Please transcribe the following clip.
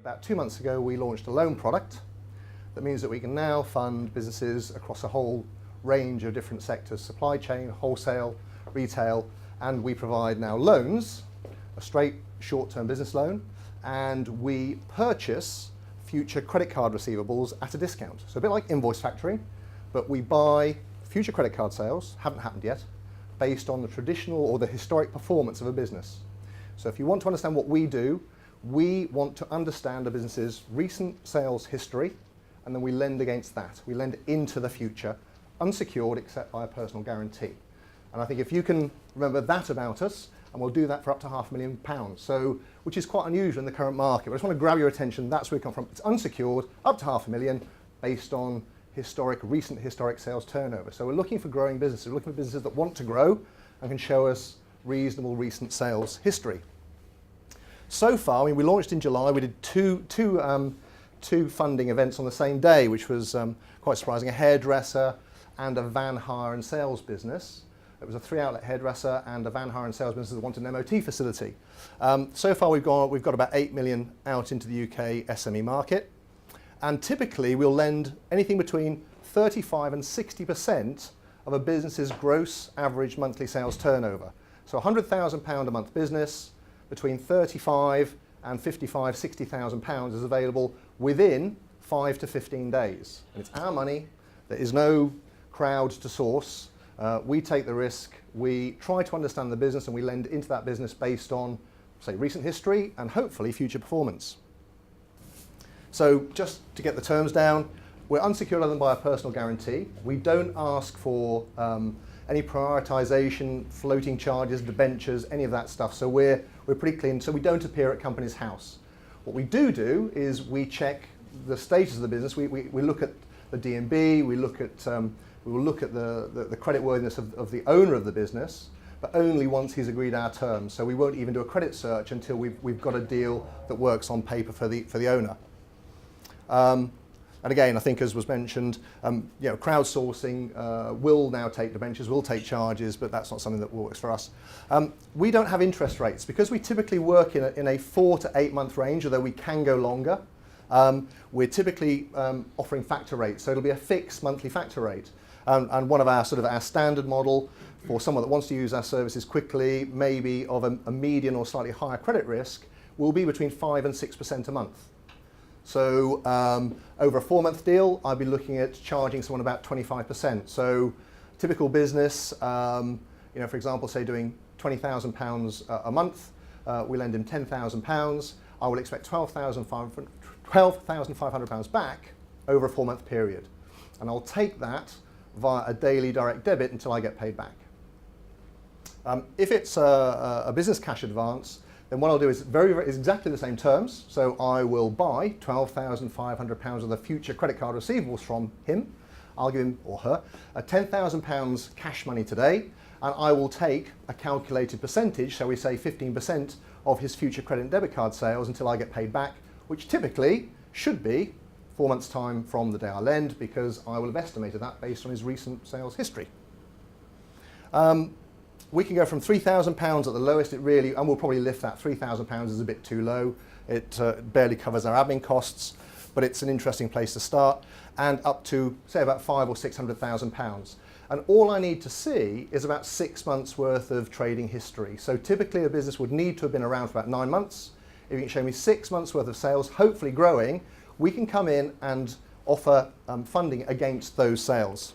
about 2 months ago, we launched a loan product that means that we can now fund businesses across a whole range of different sectors, supply chain, wholesale, retail, and we provide now loans, a straight short-term business loan, and we purchase future credit card receivables at a discount. So a bit like invoice factoring, but we buy future credit card sales, haven't happened yet, based on the traditional or the historic performance of a business. So if you want to understand what we do, we want to understand a business's recent sales history, and then we lend against that. We lend into the future, unsecured except by a personal guarantee. And I think if you can remember that about us, and we'll do that for up to £500,000, so, which is quite unusual in the current market. But I just want to grab your attention, that's where we come from. It's unsecured, up to £500,000, based on recent historic sales turnover. So we're looking for growing businesses, we're looking for businesses that want to grow and can show us reasonable recent sales history. So far, I mean, we launched in July, we did two funding events on the same day, which was quite surprising, a hairdresser and a van hire and sales business. It was a 3-outlet hairdresser and a van hire and sales business that wanted an MOT facility. So far we've got about 8 million out into the UK SME market, and typically we'll lend anything between 35 and 60% of a business's gross average monthly sales turnover. So £100,000 a month business, between 35 and 55, 60,000 pounds is available within 5 to 15 days. And it's our money, there is no crowd to source. We take the risk, we try to understand the business, and we lend into that business based on, say, recent history and hopefully future performance. So just to get the terms down, we're unsecured other than by a personal guarantee. We don't ask for any prioritisation, floating charges, debentures, any of that stuff. So we're pretty clean, so we don't appear at company's house. What we do is we check the status of the business. We look at the D&B, we will look at the creditworthiness of the owner of the business, but only once he's agreed our terms. So we won't even do a credit search until we've got a deal that works on paper for the owner. And again, I think as was mentioned, crowdsourcing will now take debentures, will take charges, but that's not something that works for us. We don't have interest rates because we typically work in a 4 to 8 month range, although we can go longer. We're typically offering factor rates, so it'll be a fixed monthly factor rate. And one of our standard model for someone that wants to use our services quickly, maybe of a median or slightly higher credit risk, will be between 5 and 6% a month. So over a 4-month deal, I'd be looking at charging someone about 25%. So typical business, for example, say doing £20,000 a month, we lend him £10,000. I will expect £12,500 back over a 4-month period. And I'll take that via a daily direct debit until I get paid back. If it's a business cash advance, then what I'll do is is exactly the same terms. So I will buy £12,500 of the future credit card receivables from him. I'll give him or her £10,000 cash money today, and I will take a calculated percentage, so we say 15% of his future credit and debit card sales until I get paid back, which typically should be 4 months' time from the day I lend, because I will have estimated that based on his recent sales history. We can go from £3,000 at the lowest, and we'll probably lift that. £3,000 is a bit too low. It barely covers our admin costs, but it's an interesting place to start, and up to, say, about £500,000 or £600,000. And all I need to see is about 6 months worth of trading history. So typically a business would need to have been around for about 9 months. If you can show me 6 months worth of sales, hopefully growing, we can come in and offer funding against those sales.